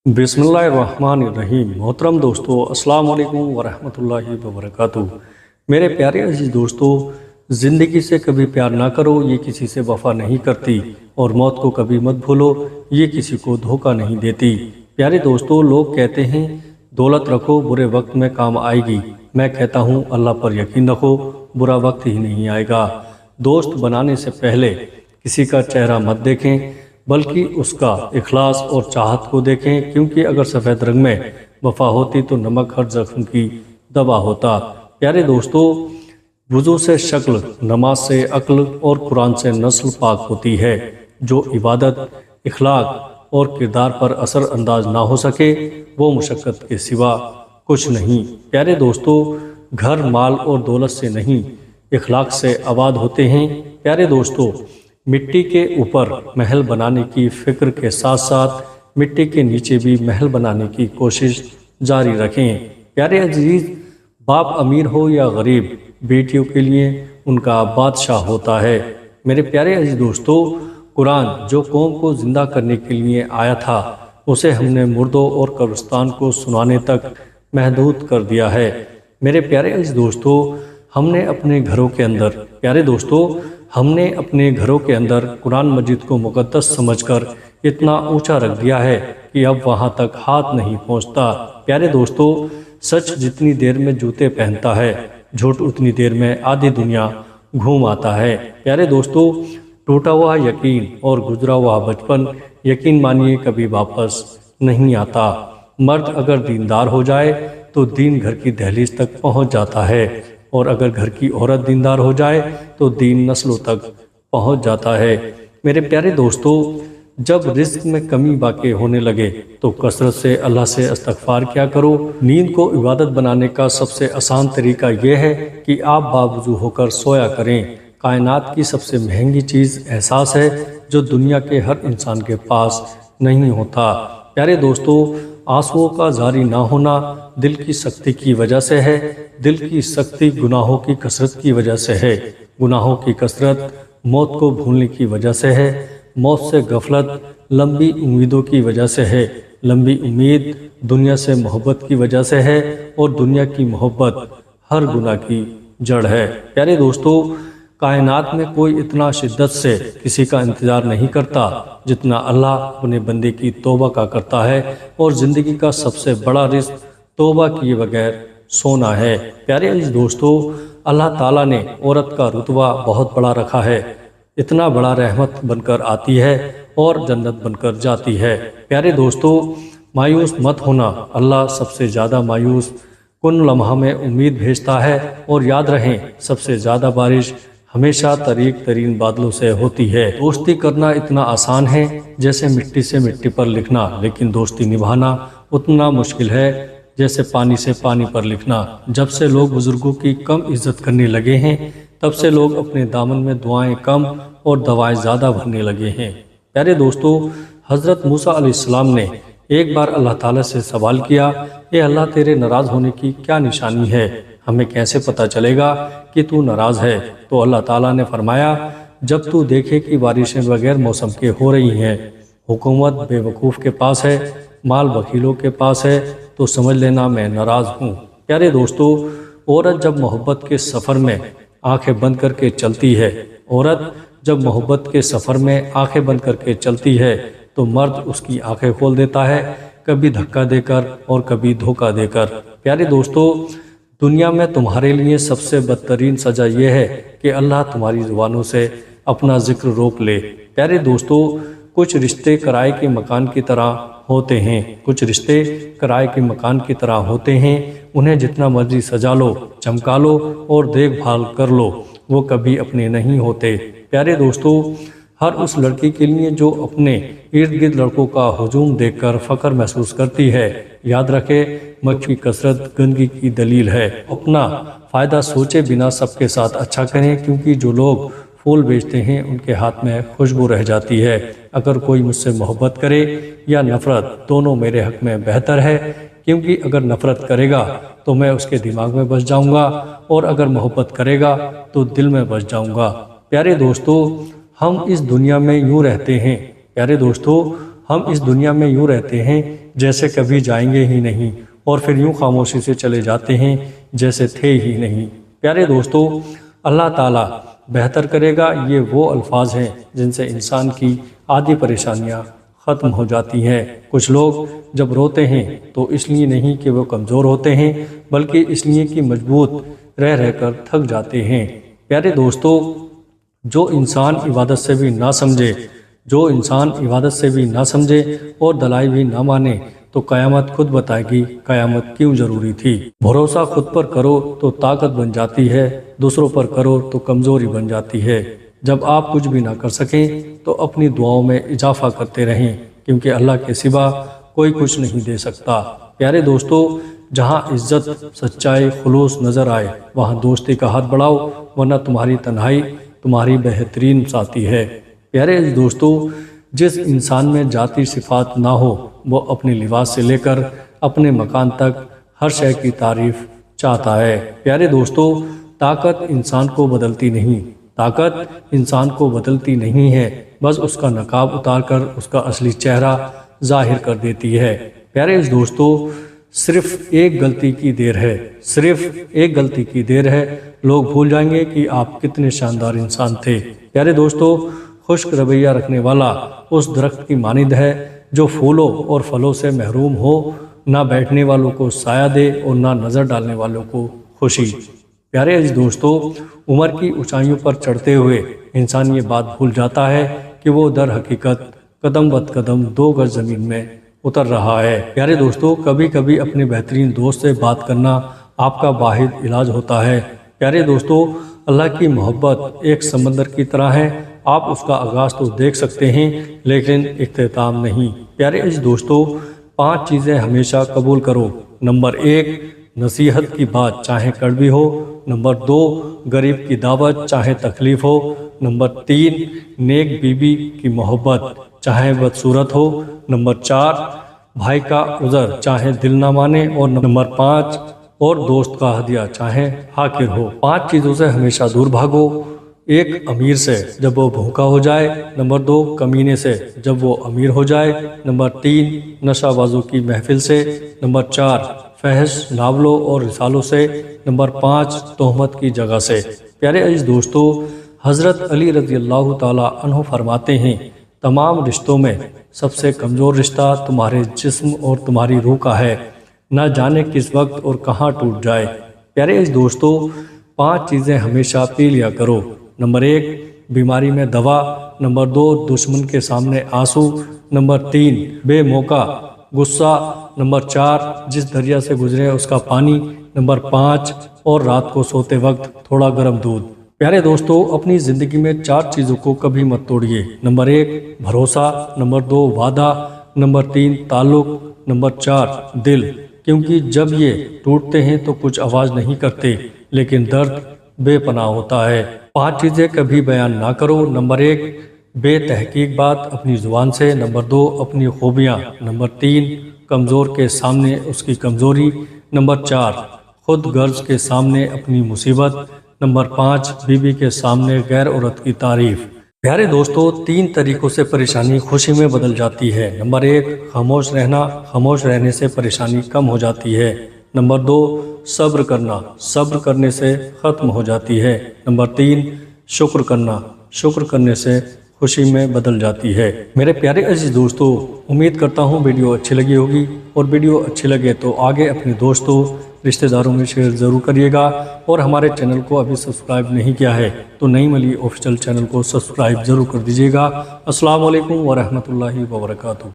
बिस्मिल्लाहिर्रहमानिर्रहीम। मोहतरम दोस्तों, अस्सलाम वालेकुम वरहमतुल्लाहि वबरकातुहू। मेरे प्यारे अजीज दोस्तों, ज़िंदगी से कभी प्यार ना करो, ये किसी से वफा नहीं करती। और मौत को कभी मत भूलो, ये किसी को धोखा नहीं देती। प्यारे दोस्तों, लोग कहते हैं दौलत रखो, बुरे वक्त में काम आएगी। मैं कहता हूँ अल्लाह पर यकीन रखो, बुरा वक्त ही नहीं आएगा। दोस्त बनाने से पहले किसी का चेहरा मत देखें, बल्कि उसका इखलास और चाहत को देखें, क्योंकि अगर सफ़ेद रंग में वफा होती तो नमक हर जख्म की दवा होता। प्यारे दोस्तों, वुज़ू से शक्ल, नमाज से अक्ल और कुरान से नस्ल पाक होती है। जो इबादत, इखलाक और किरदार पर असर अंदाज ना हो सके, वो मुशक्क़त के सिवा कुछ नहीं। प्यारे दोस्तों, घर माल और दौलत से नहीं, इखलाक से आबाद होते हैं। प्यारे दोस्तों, मिट्टी के ऊपर महल बनाने की फ़िक्र के साथ साथ मिट्टी के नीचे भी महल बनाने की कोशिश जारी रखें। प्यारे अजीज, बाप अमीर हो या गरीब, बेटियों के लिए उनका बादशाह होता है। मेरे प्यारे अजीज दोस्तों, कुरान जो कौम को ज़िंदा करने के लिए आया था, उसे हमने मुर्दों और कब्रिस्तान को सुनाने तक महदूद कर दिया है। मेरे प्यारे अजीज दोस्तों, हमने अपने घरों के अंदर कुरान मजीद को मुक़द्दस समझकर इतना ऊंचा रख दिया है कि अब वहां तक हाथ नहीं पहुंचता। प्यारे दोस्तों, सच जितनी देर में जूते पहनता है, झूठ उतनी देर में आधी दुनिया घूम आता है। प्यारे दोस्तों, टूटा हुआ यकीन और गुजरा हुआ बचपन, यकीन मानिए, कभी वापस नहीं आता। मर्द अगर दीनदार हो जाए तो दीन घर की दहलीज तक पहुंच जाता है, और अगर घर की औरत दीनदार हो जाए तो दीन नस्लों तक पहुंच जाता है। मेरे प्यारे दोस्तों, जब रिस्क में कमी वाक़ई होने लगे तो कसरत से अल्लाह से इस्तग़फ़ार क्या करो। नींद को इबादत बनाने का सबसे आसान तरीका यह है कि आप बावजू होकर सोया करें। कायनात की सबसे महंगी चीज़ एहसास है, जो दुनिया के हर इंसान के पास नहीं होता। प्यारे दोस्तों, आंसुओं का जारी ना होना दिल की सख्ती की वजह से है। दिल की सख्ती गुनाहों की कसरत की वजह से है। गुनाहों की कसरत मौत को भूलने की वजह से है। मौत से गफलत लंबी उम्मीदों की वजह से है। लंबी उम्मीद दुनिया से मोहब्बत की वजह से है, और दुनिया की मोहब्बत हर गुनाह की जड़ है। प्यारे दोस्तों, कायनात में कोई इतना शिद्दत से किसी का इंतज़ार नहीं करता जितना अल्लाह अपने बंदे की तौबा का करता है। और ज़िंदगी का सबसे बड़ा रिस्क तौबा किए बगैर सोना है। प्यारे अजीज दोस्तों, अल्लाह ताला ने औरत का रुतबा बहुत बड़ा रखा है। इतना बड़ा रहमत बनकर आती है और जन्नत बनकर जाती है। प्यारे दोस्तों, मायूस मत होना। अल्लाह सबसे ज़्यादा मायूस कुन लम्हा में उम्मीद भेजता है। और याद रहें, सबसे ज़्यादा बारिश हमेशा तरीक तरीन बादलों से होती है। दोस्ती करना इतना आसान है जैसे मिट्टी से मिट्टी पर लिखना, लेकिन दोस्ती निभाना उतना मुश्किल है जैसे पानी से पानी पर लिखना। जब से लोग बुजुर्गों की कम इज्जत करने लगे हैं, तब से लोग अपने दामन में दुआएं कम और दवाएं ज़्यादा भरने लगे हैं। प्यारे दोस्तों, हज़रत मूसा अलैहिस्सलाम ने एक बार अल्लाह ताला से सवाल किया, ए अल्लाह, तेरे नाराज़ होने की क्या निशानी है? हमें कैसे पता चलेगा कि तू नाराज़ है? तो अल्लाह ताला ने फरमाया, जब तू देखे कि बारिशें बगैर मौसम के हो रही हैं, हुकूमत बेवकूफ़ के पास है, माल वकीलों के पास है, तो समझ लेना मैं नाराज़ हूँ। प्यारे दोस्तों, औरत जब मोहब्बत के सफ़र में आंखें बंद करके चलती है आंखें बंद करके चलती है, तो मर्द उसकी आंखें खोल देता है, कभी धक्का देकर और कभी धोखा देकर। प्यारे दोस्तों, दुनिया में तुम्हारे लिए सबसे बदतरीन सज़ा यह है कि अल्लाह तुम्हारी ज़ुबानों से अपना जिक्र रोक ले। प्यारे दोस्तों, कुछ रिश्ते किराए के मकान की तरह होते हैं। उन्हें जितना मर्जी सजा लो, चमका लो और देखभाल कर लो, वो कभी अपने नहीं होते। प्यारे दोस्तों, हर उस लड़की के लिए जो अपने इर्द गिर्द लड़कों का हुजूम देखकर फ़ख्र महसूस करती है, याद रखे, मक्खी की कसरत गंदगी की दलील है। अपना फ़ायदा सोचे बिना सबके साथ अच्छा करें, क्योंकि जो लोग फूल बेचते हैं उनके हाथ में खुशबू रह जाती है। अगर कोई मुझसे मोहब्बत करे या नफ़रत, दोनों मेरे हक़ में बेहतर है, क्योंकि अगर नफ़रत करेगा तो मैं उसके दिमाग में बस जाऊंगा, और अगर मोहब्बत करेगा तो दिल में बस जाऊंगा। प्यारे दोस्तों, हम इस दुनिया में यूँ रहते हैं جیسے کبھی جائیں گے ہی نہیں، اور پھر یوں خاموشی سے چلے جاتے ہیں جیسے تھے ہی نہیں۔ پیارے دوستو، اللہ تعالیٰ بہتر کرے گا، یہ وہ الفاظ ہیں جن سے انسان کی آدھی پریشانیاں ختم ہو جاتی ہیں۔ کچھ لوگ جب روتے ہیں تو اس لیے نہیں کہ وہ کمزور ہوتے ہیں، بلکہ اس لیے کہ مضبوط رہ رہ کر تھک جاتے ہیں۔ پیارے دوستو، جو انسان عبادت سے بھی نہ سمجھے اور دلائل بھی نہ مانے تو قیامت خود بتائے گی قیامت کیوں ضروری تھی۔ بھروسہ خود پر کرو تو طاقت بن جاتی ہے، دوسروں پر کرو تو کمزوری بن جاتی ہے۔ جب آپ کچھ بھی نہ کر سکیں تو اپنی دعاؤں میں اضافہ کرتے رہیں، کیونکہ اللہ کے سوا کوئی کچھ نہیں دے سکتا۔ پیارے دوستو، جہاں عزت، سچائی، خلوص نظر آئے وہاں دوستی کا ہاتھ بڑھاؤ، ورنہ تمہاری تنہائی تمہاری بہترین ساتھی ہے۔ پیارے دوستو، جس انسان میں ذاتی صفات نہ ہو وہ اپنے لباس سے لے کر اپنے مکان تک ہر شے کی تعریف چاہتا ہے۔ پیارے دوستو، طاقت انسان کو بدلتی نہیں ہے، بس اس کا نقاب اتار کر اس کا اصلی چہرہ ظاہر کر دیتی ہے۔ پیارے دوستو، صرف ایک غلطی کی دیر ہے، لوگ بھول جائیں گے کہ آپ کتنے شاندار انسان تھے۔ پیارے دوستو، خشک رویہ رکھنے والا اس درخت کی مانند ہے جو پھولوں اور پھلوں سے محروم ہو، نہ بیٹھنے والوں کو سایہ دے اور نہ نظر ڈالنے والوں کو خوشی۔ پیارے دوستو، عمر کی اونچائیوں پر چڑھتے ہوئے انسان یہ بات بھول جاتا ہے کہ وہ در حقیقت قدم بد قدم 2 گز زمین میں اتر رہا ہے۔ پیارے دوستو، کبھی کبھی اپنے بہترین دوست سے بات کرنا آپ کا واحد علاج ہوتا ہے۔ پیارے دوستو، اللہ کی محبت ایک سمندر کی طرح ہے، آپ اس کا آغاز تو دیکھ سکتے ہیں لیکن اختتام نہیں۔ پیارے دوستو، 5 چیزیں ہمیشہ قبول کرو۔ نمبر 1، نصیحت کی بات چاہے کڑوی ہو۔ نمبر 2، غریب کی دعوت چاہے تکلیف ہو۔ نمبر 3، نیک بیوی کی محبت چاہے بدصورت ہو۔ نمبر 4، بھائی کا عذر چاہے دل نہ مانے۔ اور نمبر 5، اور دوست کا ہدیہ چاہے حاقر ہو۔ 5 چیزوں سے ہمیشہ دور بھاگو۔ 1، امیر سے جب وہ بھوکا ہو جائے۔ نمبر 2، کمینے سے جب وہ امیر ہو جائے۔ نمبر 3، نشہ بازوں کی محفل سے۔ نمبر 4، فحش ناولوں اور رسالوں سے۔ نمبر 5، تہمت کی جگہ سے۔ پیارے عزیز دوستو، حضرت علی رضی اللہ تعالیٰ عنہ فرماتے ہیں، تمام رشتوں میں سب سے کمزور رشتہ تمہارے جسم اور تمہاری روح کا ہے، نہ جانے کس وقت اور کہاں ٹوٹ جائے۔ پیارے عزیز دوستو، 5 چیزیں ہمیشہ پی لیا کرو۔ نمبر 1، بیماری میں دوا۔ نمبر 2، دشمن کے سامنے آنسو۔ نمبر 3، بے موقع غصہ۔ نمبر 4، جس دریا سے گزرے اس کا پانی۔ نمبر 5، اور رات کو سوتے وقت تھوڑا گرم دودھ۔ پیارے دوستو، اپنی زندگی میں 4 چیزوں کو کبھی مت توڑیے۔ نمبر 1، بھروسہ۔ نمبر 2، وعدہ۔ نمبر 3، تعلق۔ نمبر 4، دل، کیونکہ جب یہ ٹوٹتے ہیں تو کچھ آواز نہیں کرتے لیکن درد بے پناہ ہوتا ہے۔ 5 چیزیں کبھی بیان نہ کرو۔ نمبر 1، بے تحقیق بات اپنی زبان سے۔ نمبر 2، اپنی خوبیاں۔ نمبر 3، کمزور کے سامنے اس کی کمزوری۔ نمبر 4، خود غرض کے سامنے اپنی مصیبت۔ نمبر 5، بیوی کے سامنے غیر عورت کی تعریف۔ پیارے دوستو، 3 طریقوں سے پریشانی خوشی میں بدل جاتی ہے۔ نمبر 1، خاموش رہنا، خاموش رہنے سے پریشانی کم ہو جاتی ہے۔ نمبر 2، صبر کرنا، صبر کرنے سے ختم ہو جاتی ہے۔ نمبر 3، شکر کرنا، شکر کرنے سے خوشی میں بدل جاتی ہے۔ میرے پیارے عزیز دوستو، امید کرتا ہوں ویڈیو اچھی لگی ہوگی، اور ویڈیو اچھی لگے تو آگے اپنے دوستوں، رشتہ داروں میں شیئر ضرور کریے گا، اور ہمارے چینل کو ابھی سبسکرائب نہیں کیا ہے تو نئی ملی آفیشیل چینل کو سبسکرائب ضرور کر دیجیے گا۔ السلام علیکم ورحمۃ اللہ وبرکاتہ۔